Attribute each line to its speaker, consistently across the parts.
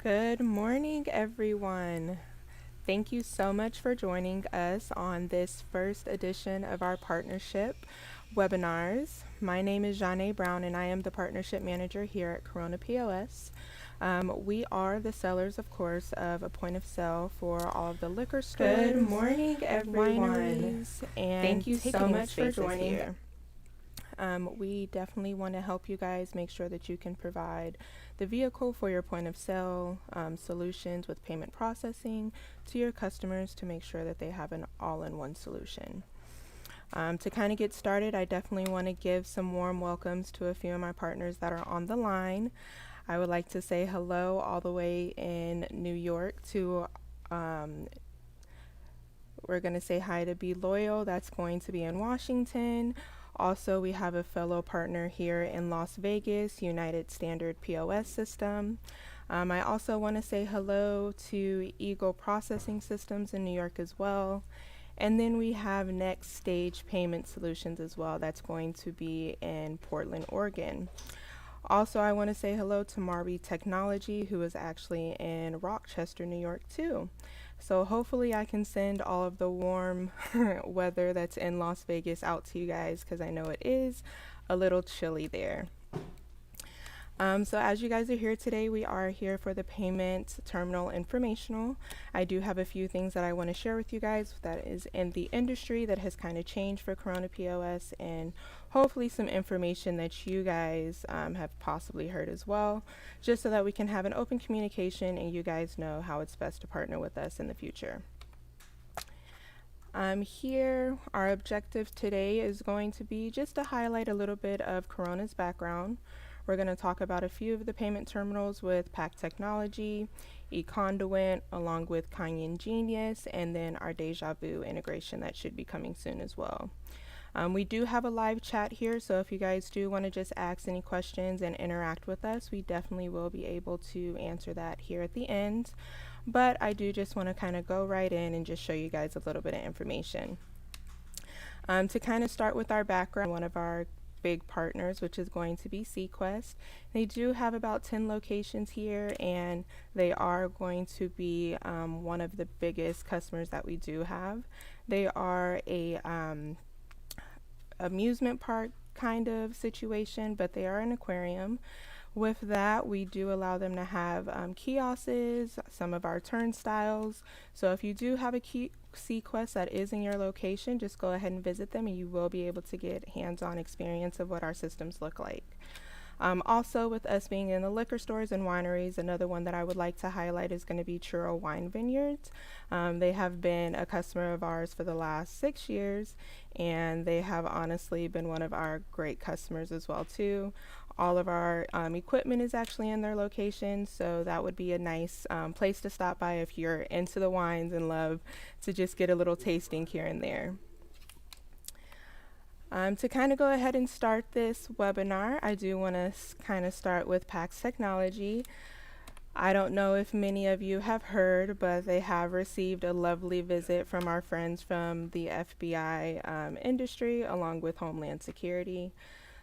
Speaker 1: Good morning, everyone. Thank you so much for joining us on this first edition of our partnership webinars. My name is Nae Brown, and I am the partnership manager here at Corona POS. We are the sellers, of course, of a point of sale for all of the liquor stores,
Speaker 2: Good morning, everyone.
Speaker 1: wineries, and
Speaker 2: Thank you so
Speaker 1: ticketing
Speaker 2: much for
Speaker 1: spaces
Speaker 2: joining.
Speaker 1: here. We definitely want to help you guys make sure that you can provide the vehicle for your point of sale solutions with payment processing to your customers to make sure that they have an all-in-one solution. To kind of get started, I definitely want to give some warm welcomes to a few of my partners that are on the line. I would like to say hello all the way in New York to we're going to say hi to Be Loyal. That's going to be in Washington. Also, we have a fellow partner here in Las Vegas, United Standard POS System. I also want to say hello to Eagle Processing Systems in New York as well. And then we have Next Stage Payment Solutions as well. That's going to be in Portland, Oregon. Also, I want to say hello to Marby Technology, who is actually in Rochester, New York, too. So hopefully I can send all of the warm weather that's in Las Vegas out to you guys, because I know it is a little chilly there. So as you guys are here today, we are here for the payment terminal informational. I do have a few things that I want to share with you guys that is in the industry that has kind of changed for Corona POS, and hopefully some information that you guys have possibly heard as well, just so that we can have an open communication and you guys know how it's best to partner with us in the future. Here, our objective today is going to be just to highlight a little bit of Corona's background. We're going to talk about a few of the payment terminals with PAX Technology, Econduit, along with Kanye Genius, and then our Deja integration that should be coming soon as well. We do have a live chat here, so if you guys do want to just ask any questions and interact with us, we definitely will be able to answer that here at the end. But I do just want to kind of go right in and just show you guys a little bit of information. To kind of start with our background, one of our big partners, which is going to be Sequest. They do have about 10 locations here, and they are going to be one of the biggest customers that we do have. They are a amusement park kind of situation, but they are an aquarium. With that, we do allow them to have kiosks, some of our turnstiles. So if you do have a Sequest that is in your location, just go ahead and visit them, and you will be able to get hands-on experience of what our systems look like. Also, with us being in the liquor stores and wineries, another one that I would like to highlight is going to be Churro Wine Vineyards. They have been a customer of ours for the last 6 years, and they have honestly been one of our great customers as well too. All of our equipment is actually in their location, so that would be a nice place to stop by if you're into the wines and love to just get a little tasting here and there. To kind of go ahead and start this webinar, I do want to kind of start with PAX Technology. I don't know if many of you have heard, but they have received a lovely visit from our friends from the FBI industry, along with Homeland Security.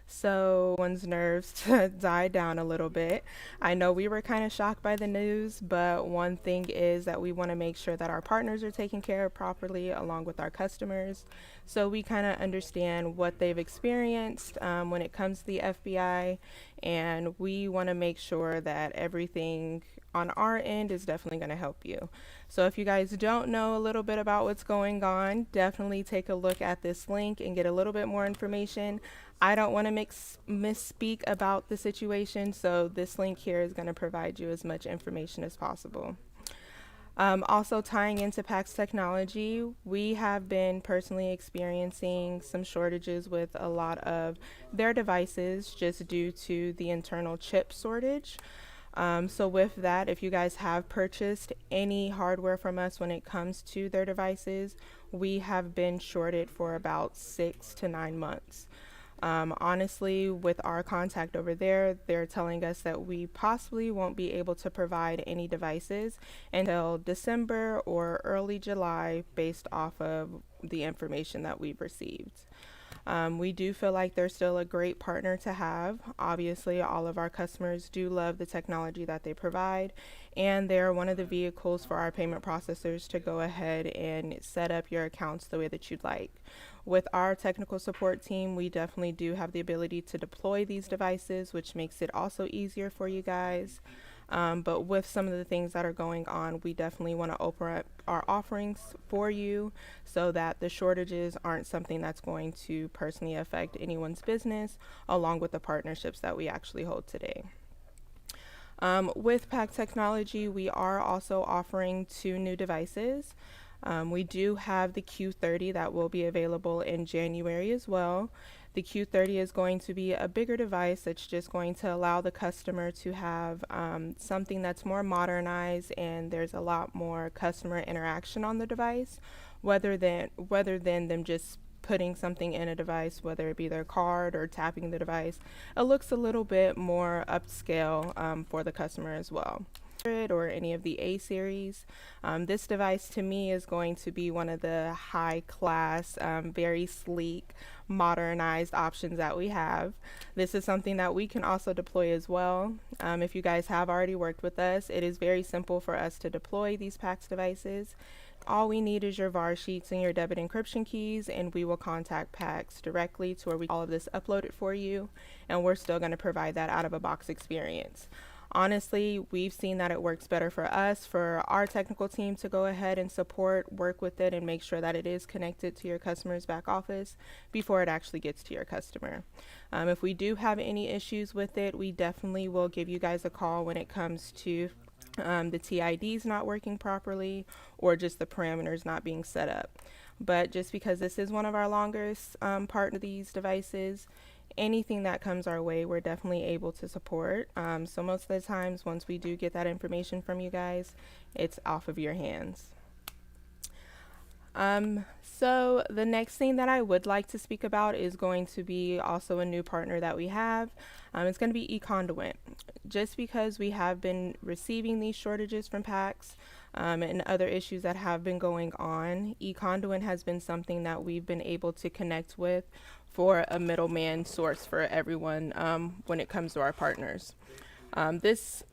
Speaker 1: So one's nerves to die down a little bit. I know we were kind of shocked by the news, but one thing is that we want to make sure that our partners are taken care of properly along with our customers. So we kind of understand what they've experienced when it comes to the FBI, and we want to make sure that everything on our end is definitely going to help you. So if you guys don't know a little bit about what's going on, definitely take a look at this link and get a little bit more information. I don't want to misspeak about the situation, so this link here is going to provide you as much information as possible. Also tying into PAX Technology, we have been personally experiencing some shortages with a lot of their devices just due to the internal chip shortage. So with that, if you guys have purchased any hardware from us when it comes to their devices, we have been shorted for about 6 to 9 months. Honestly, with our contact over there, they're telling us that we possibly won't be able to provide any devices until December or early July based off of the information that we've received. We do feel like they're still a great partner to have. Obviously, all of our customers do love the technology that they provide, and they're one of the vehicles for our payment processors to go ahead and set up your accounts the way that you'd like. With our technical support team, we definitely do have the ability to deploy these devices, which makes it also easier for you guys. But with some of the things that are going on, we definitely want to open up our offerings for you so that the shortages aren't something that's going to personally affect anyone's business, along with the partnerships that we actually hold today. With PAX Technology, we are also offering 2 new devices. We do have the Q30 that will be available in January as well. The Q30 is going to be a bigger device that's just going to allow the customer to have something that's more modernized, and there's a lot more customer interaction on the device, rather than them just putting something in a device, whether it be their card or tapping the device. It looks a little bit more upscale for the customer as well. Or any of the A series. This device to me is going to be one of the high class, very sleek, modernized options that we have. This is something that we can also deploy as well. If you guys have already worked with us, it is very simple for us to deploy these PAX devices. All we need is your VAR sheets and your debit encryption keys, and we will contact PAX directly to where we all of this uploaded for you, and we're still going to provide that out of a box experience. Honestly, we've seen that it works better for us, for our technical team to go ahead and support, work with it, and make sure that it is connected to your customer's back office before it actually gets to your customer. If we do have any issues with it, we definitely will give you guys a call when it comes to the TIDs not working properly or just the parameters not being set up. But just because this is one of our longest part of these devices, anything that comes our way, we're definitely able to support. So most of the times, once we do get that information from you guys, it's off of your hands. So the next thing that I would like to speak about is going to be also a new partner that we have. It's going to be Econduit. Just because we have been receiving these shortages from PAX and other issues that have been going on, Econduit has been something that we've been able to connect with for a middleman source for everyone when it comes to our partners. This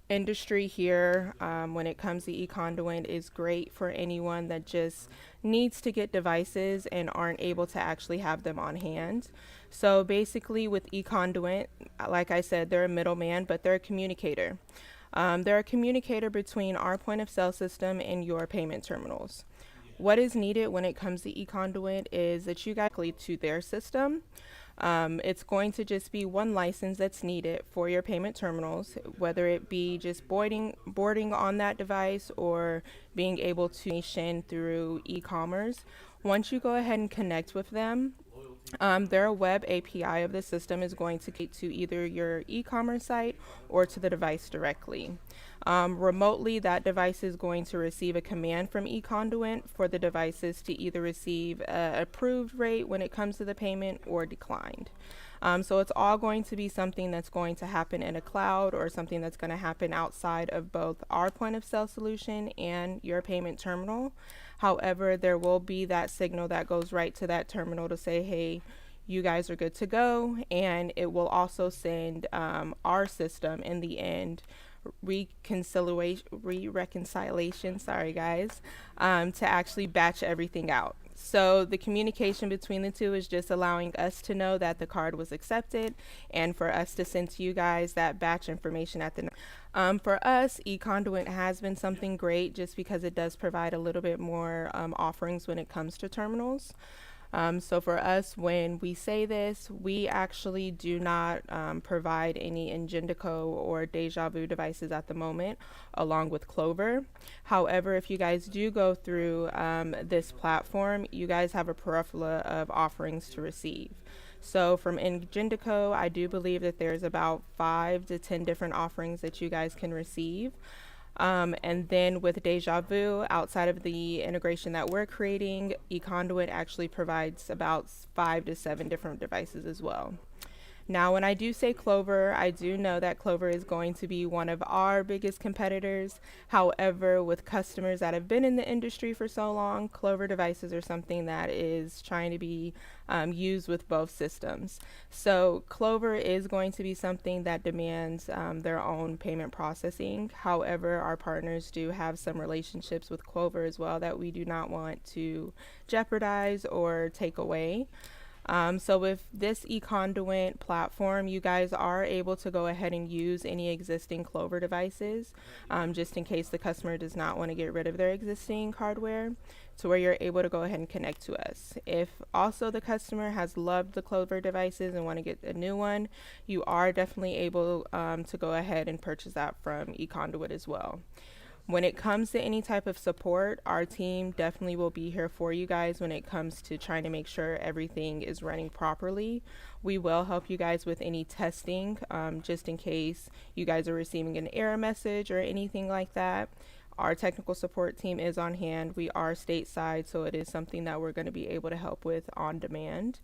Speaker 1: industry here, when it comes to Econduit, is great for anyone that just needs to get devices and aren't able to actually have them on hand. So basically with Econduit, like I said, they're a middleman, but they're a communicator. They're a communicator between our point of sale system and your payment terminals. What is needed when it comes to Econduit is that you guys connect to their system. It's going to just be one license that's needed for your payment terminals, whether it be just boarding on that device or being able to nation through e-commerce. Once you go ahead and connect with them, their web API of the system is going to get to either your e-commerce site or to the device directly. Remotely, that device is going to receive a command from Econduit for the devices to either receive an approved rate when it comes to the payment or declined. So it's all going to be something that's going to happen in a cloud or something that's going to happen outside of both our point of sale solution and your payment terminal. However, there will be that signal that goes right to that terminal to say, hey, you guys are good to go. And it will also send our system in the end reconciliation, sorry guys, to actually batch everything out. So the communication between the two is just allowing us to know that the card was accepted and for us to send to you guys that batch information at the for us, Econduit has been something great just because it does provide a little bit more offerings when it comes to terminals. So for us, when we say this, we actually do not provide any Econduit or Deja Vu devices at the moment, along with Clover. However, if you guys do go through this platform, you guys have a plethora of offerings to receive. So from Econduit, I do believe that there's about 5 to 10 different offerings that you guys can receive. And then with Deja Vu, outside of the integration that we're creating, Econduit actually provides about 5 to 7 different devices as well. Now, when I do say Clover, I do know that Clover is going to be one of our biggest competitors. However, with customers that have been in the industry for so long, Clover devices are something that is trying to be used with both systems. So Clover is going to be something that demands their own payment processing. However, our partners do have some relationships with Clover as well that we do not want to jeopardize or take away. So with this Econduit platform, you guys are able to go ahead and use any existing Clover devices, just in case the customer does not want to get rid of their existing hardware, to where you're able to go ahead and connect to us. If also the customer has loved the Clover devices and want to get a new one, you are definitely able to go ahead and purchase that from Econduit as well. When it comes to any type of support, our team definitely will be here for you guys when it comes to trying to make sure everything is running properly. We will help you guys with any testing, just in case you guys are receiving an error message or anything like that. Our technical support team is on hand. We are stateside, so it is something that we're going to be able to help with on demand.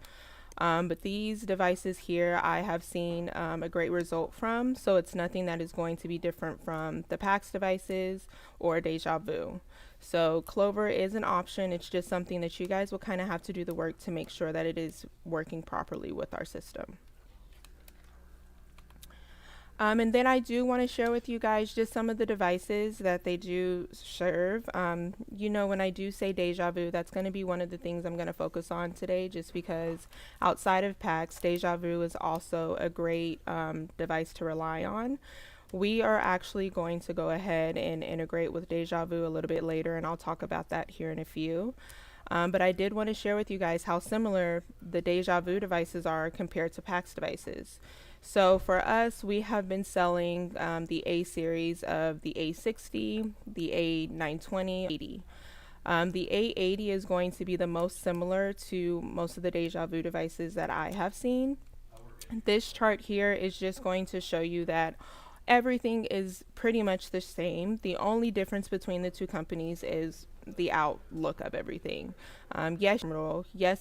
Speaker 1: But these devices here I have seen a great result from, so it's nothing that is going to be different from the PAX devices or Deja Vu. So Clover is an option. It's just something that you guys will kind of have to do the work to make sure that it is working properly with our system. And then I do want to share with you guys just some of the devices that they do serve. When I do say Deja Vu, that's going to be one of the things I'm going to focus on today, just because outside of PAX, Deja Vu is also a great device to rely on. We are actually going to go ahead and integrate with Deja Vu a little bit later, and I'll talk about that here in a few. But I did want to share with you guys how similar the Deja Vu devices are compared to PAX devices. So for us, we have been selling the A series of the A60, the A920, 80. The A80 is going to be the most similar to most of the Deja Vu devices that I have seen. This chart here is just going to show you that everything is pretty much the same. The only difference between the two companies is the outlook of everything. Yes,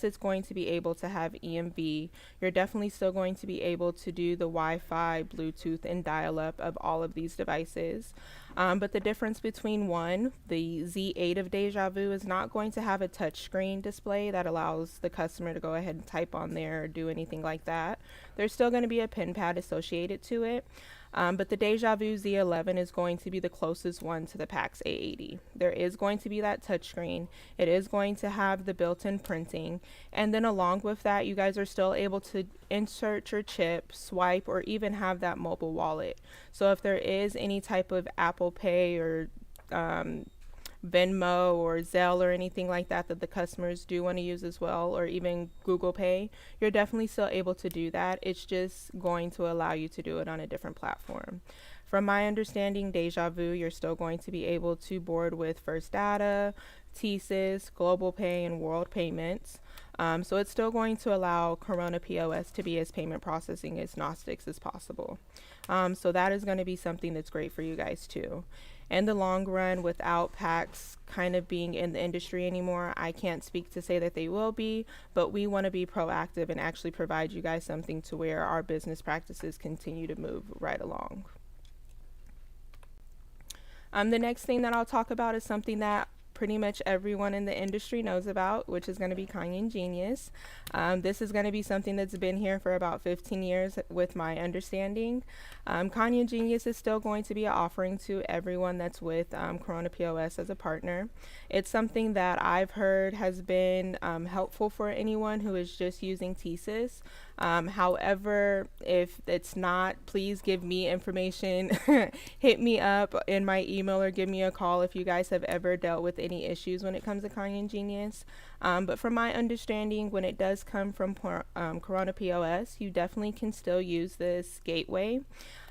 Speaker 1: it's going to be able to have EMV. You're definitely still going to be able to do the Wi-Fi, Bluetooth, and dial-up of all of these devices. But the difference between the Z8 of Deja Vu is not going to have a touchscreen display that allows the customer to go ahead and type on there or do anything like that. There's still going to be a pin pad associated to it. But the Deja Vu Z11 is going to be the closest one to the PAX A80. There is going to be that touchscreen. It is going to have the built-in printing. And then along with that, you guys are still able to insert your chip, swipe, or even have that mobile wallet. So if there is any type of Apple Pay or Venmo or Zelle or anything like that that the customers do want to use as well, or even Google Pay, you're definitely still able to do that. It's just going to allow you to do it on a different platform. From my understanding, Deja Vu, you're still going to be able to board with First Data, TSYS, Global Pay, and World Payments. So it's still going to allow KORONA POS to be as payment processing agnostic as possible. So that is going to be something that's great for you guys too. In the long run, without PAX kind of being in the industry anymore, I can't speak to say that they will be, but we want to be proactive and actually provide you guys something to where our business practices continue to move right along. The next thing that I'll talk about is something that pretty much everyone in the industry knows about, which is going to be Kanye Genius. This is going to be something that's been here for about 15 years with my understanding. Kanye Genius is still going to be an offering to everyone that's with KORONA POS as a partner. It's something that I've heard has been helpful for anyone who is just using TSYS. However, if it's not, please give me information. Hit me up in my email or give me a call if you guys have ever dealt with any issues when it comes to Kanye Genius. But from my understanding, when it does come from KORONA POS, you definitely can still use this gateway.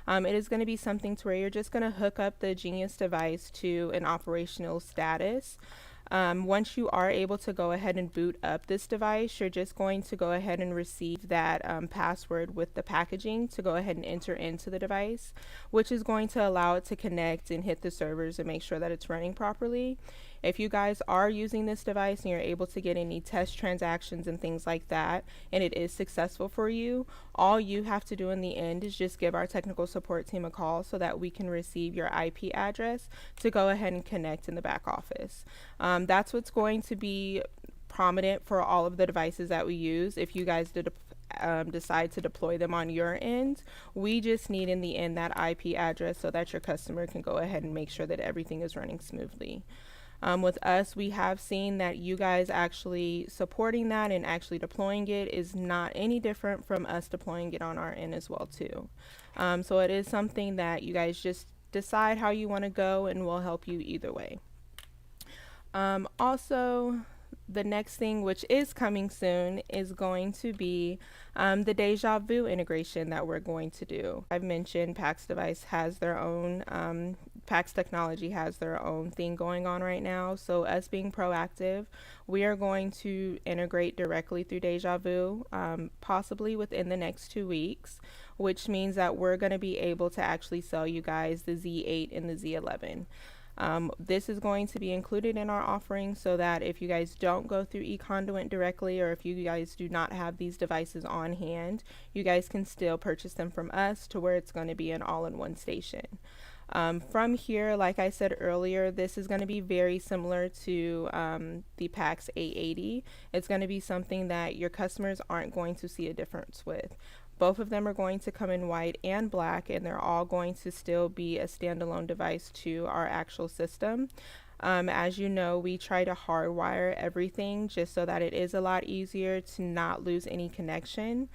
Speaker 1: It is going to be something to where you're just going to hook up the Genius device to an operational status. Once you are able to go ahead and boot up this device, you're just going to go ahead and receive that password with the packaging to go ahead and enter into the device, which is going to allow it to connect and hit the servers and make sure that it's running properly. If you guys are using this device and you're able to get any test transactions and things like that, and it is successful for you, all you have to do in the end is just give our technical support team a call so that we can receive your IP address to go ahead and connect in the back office. That's what's going to be prominent for all of the devices that we use. If you guys decide to deploy them on your end, we just need in the end that IP address so that your customer can go ahead and make sure that everything is running smoothly. With us, we have seen that you guys actually supporting that and actually deploying it is not any different from us deploying it on our end as well too. So it is something that you guys just decide how you want to go, and we'll help you either way. Also, the next thing, which is coming soon, is going to be the Deja Vu integration that we're going to do. I've mentioned PAX device has their own, PAX Technology has their own thing going on right now. So us being proactive, we are going to integrate directly through Deja Vu, possibly within the next 2 weeks, which means that we're going to be able to actually sell you guys the Z8 and the Z11. This is going to be included in our offering so that if you guys don't go through Econduit directly, or if you guys do not have these devices on hand, you guys can still purchase them from us to where it's going to be an all-in-one station. From here, like I said earlier, this is going to be very similar to the PAX 880. It's going to be something that your customers aren't going to see a difference with. Both of them are going to come in white and black, and they're all going to still be a standalone device to our actual system. As you know, we try to hardwire everything just so that it is a lot easier to not lose any connection.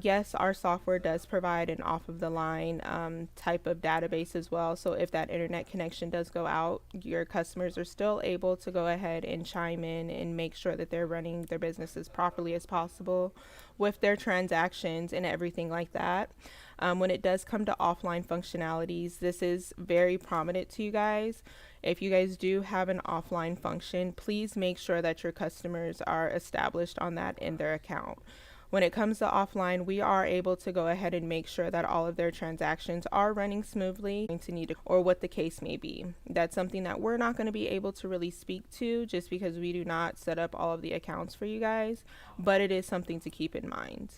Speaker 1: Yes, our software does provide an off-of-the-line type of database as well. So if that internet connection does go out, your customers are still able to go ahead and chime in and make sure that they're running their business as properly as possible with their transactions and everything like that. When it does come to offline functionalities, this is very prominent to you guys. If you guys do have an offline function, please make sure that your customers are established on that in their account. When it comes to offline, we are able to go ahead and make sure that all of their transactions are running smoothly, or what the case may be. That's something that we're not going to be able to really speak to just because we do not set up all of the accounts for you guys, but it is something to keep in mind.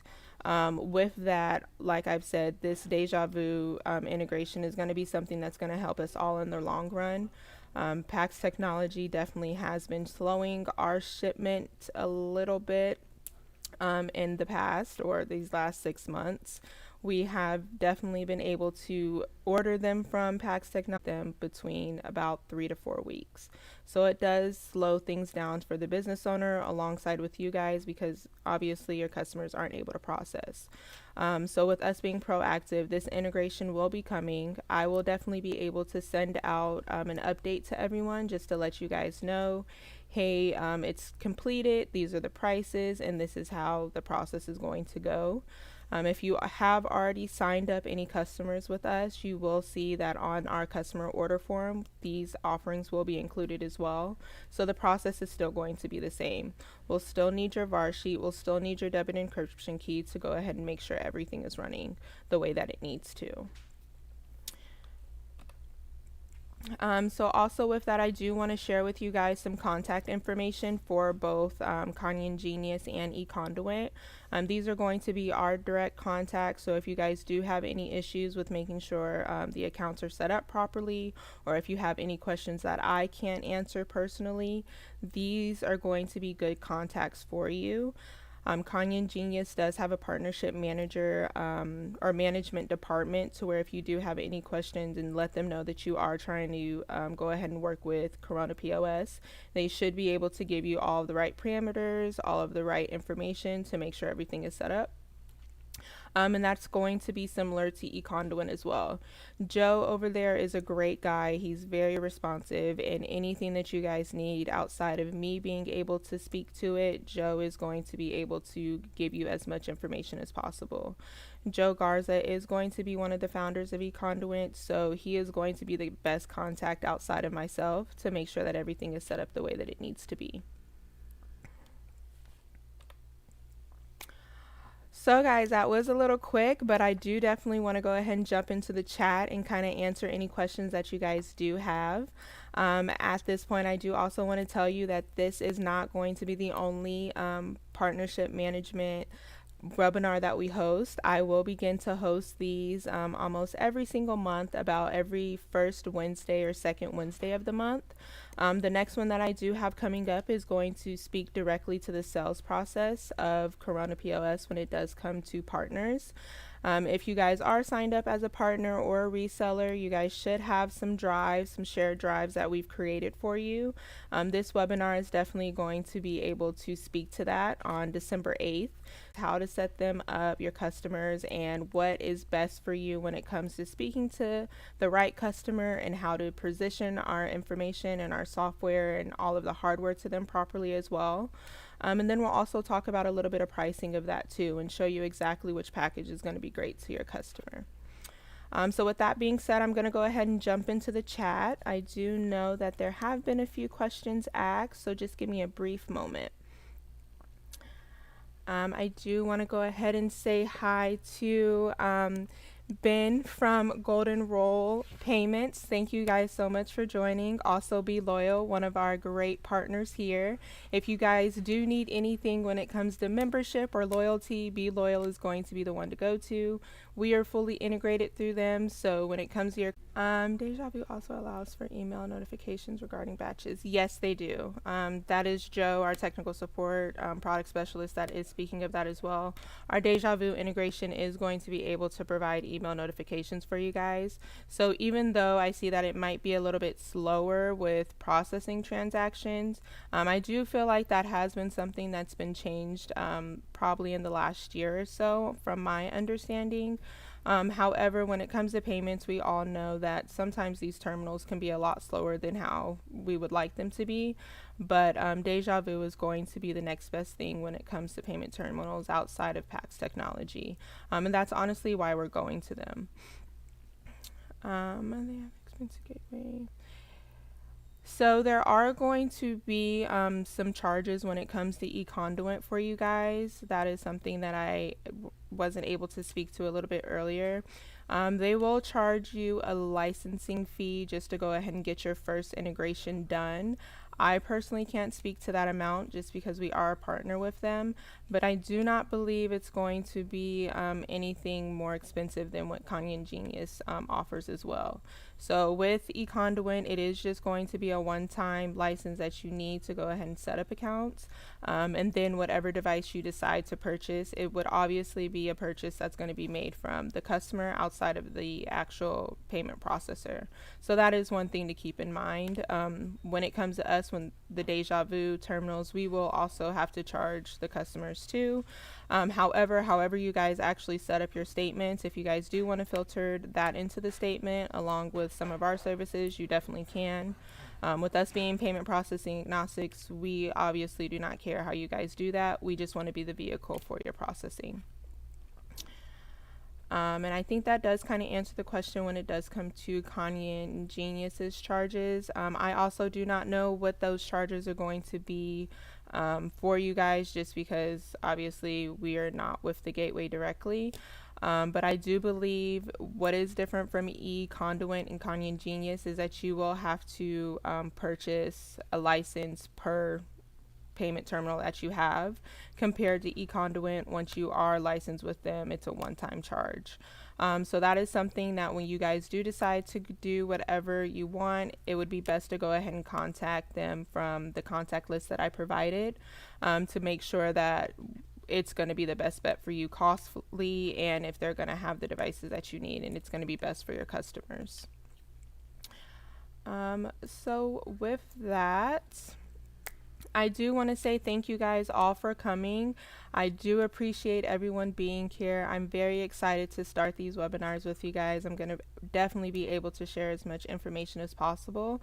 Speaker 1: With that, like I've said, this Deja Vu integration is going to be something that's going to help us all in the long run. PAX Technology definitely has been slowing our shipment a little bit in the past, or these last 6 months. We have definitely been able to order them from PAX Technology between about 3 to 4 weeks. So it does slow things down for the business owner alongside with you guys, because obviously your customers aren't able to process. So with us being proactive, this integration will be coming. I will definitely be able to send out an update to everyone just to let you guys know, hey, it's completed, these are the prices, and this is how the process is going to go. If you have already signed up any customers with us, you will see that on our customer order form, these offerings will be included as well. So the process is still going to be the same. We'll still need your VAR sheet, we'll still need your debit encryption key to go ahead and make sure everything is running the way that it needs to. So also with that, I do want to share with you guys some contact information for both Kanye Genius and Econduit. These are going to be our direct contacts, so if you guys do have any issues with making sure the accounts are set up properly, or if you have any questions that I can't answer personally, these are going to be good contacts for you. Kanye Genius does have a partnership manager or management department, to where if you do have any questions and let them know that you are trying to go ahead and work with Corona POS, they should be able to give you all of the right parameters, all of the right information to make sure everything is set up. And that's going to be similar to Econduit as well. Joe over there is a great guy. He's very responsive, and anything that you guys need outside of me being able to speak to it, Joe is going to be able to give you as much information as possible. Joe Garza is going to be one of the founders of Econduit, so he is going to be the best contact outside of myself to make sure that everything is set up the way that it needs to be. So guys, that was a little quick, but I do definitely want to go ahead and jump into the chat and kind of answer any questions that you guys do have. At this point, I do also want to tell you that this is not going to be the only partnership management webinar that we host. I will begin to host these almost every single month, about every first Wednesday or second Wednesday of the month. The next one that I do have coming up is going to speak directly to the sales process of Corona POS when it does come to partners. If you guys are signed up as a partner or a reseller, you guys should have some drives, some shared drives that we've created for you. This webinar is definitely going to be able to speak to that on December 8th, how to set them up, your customers, and what is best for you when it comes to speaking to the right customer, and how to position our information and our software and all of the hardware to them properly as well. And then we'll also talk about a little bit of pricing of that too, and show you exactly which package is going to be great to your customer. So with that being said, I'm going to go ahead and jump into the chat. I do know that there have been a few questions asked, so just give me a brief moment. I do want to go ahead and say hi to Ben from Golden Roll Payments. Thank you guys so much for joining. Also, Be Loyal, one of our great partners here. If you guys do need anything when it comes to membership or loyalty, Be Loyal is going to be the one to go to. We are fully integrated through them, so when it comes to your Deja Vu also allows for email notifications regarding batches. Yes, they do. That is Joe, our technical support product specialist, that is speaking of that as well. Our Deja Vu integration is going to be able to provide email notifications for you guys. So even though I see that it might be a little bit slower with processing transactions, I do feel like that has been something that's been changed probably in the last year or so, from my understanding. However, when it comes to payments, we all know that sometimes these terminals can be a lot slower than how we would like them to be. But Deja Vu is going to be the next best thing when it comes to payment terminals outside of PAX Technology. And that's honestly why we're going to them. They have expensive gateway. So there are going to be some charges when it comes to Econduit for you guys. That is something that I wasn't able to speak to a little bit earlier. They will charge you a licensing fee just to go ahead and get your first integration done. I personally can't speak to that amount just because we are a partner with them, but I do not believe it's going to be anything more expensive than what Kanye Genius offers as well. So with Econduit, it is just going to be a one-time license that you need to go ahead and set up accounts. And then whatever device you decide to purchase, it would obviously be a purchase that's going to be made from the customer outside of the actual payment processor. So that is one thing to keep in mind. When it comes to us, when the Deja Vu terminals, we will also have to charge the customers too. However you guys actually set up your statements, if you guys do want to filter that into the statement along with some of our services, you definitely can. With us being payment processing agnostics, we obviously do not care how you guys do that. We just want to be the vehicle for your processing. And I think that does kind of answer the question when it does come to Kanye Genius's charges. I also do not know what those charges are going to be for you guys, just because obviously we are not with the gateway directly. But I do believe what is different from Econduit and Kanye Genius is that you will have to purchase a license per payment terminal that you have, compared to Econduit. Once you are licensed with them, it's a one-time charge. So that is something that when you guys do decide to do whatever you want, it would be best to go ahead and contact them from the contact list that I provided, to make sure that it's going to be the best bet for you costly, and if they're going to have the devices that you need, and it's going to be best for your customers. So with that, I do want to say thank you guys all for coming. I do appreciate everyone being here. I'm very excited to start these webinars with you guys. I'm going to definitely be able to share as much information as possible.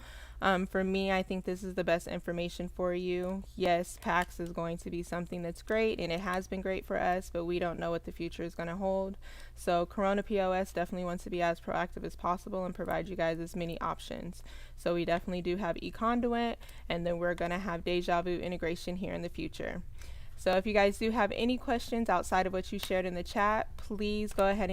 Speaker 1: For me, I think this is the best information for you. Yes, PAX is going to be something that's great, and it has been great for us, but we don't know what the future is going to hold. So Corona POS definitely wants to be as proactive as possible and provide you guys as many options. So we definitely do have Econduit, and then we're going to have Deja Vu integration here in the future. So if you guys do have any questions outside of what you shared in the chat, please go ahead and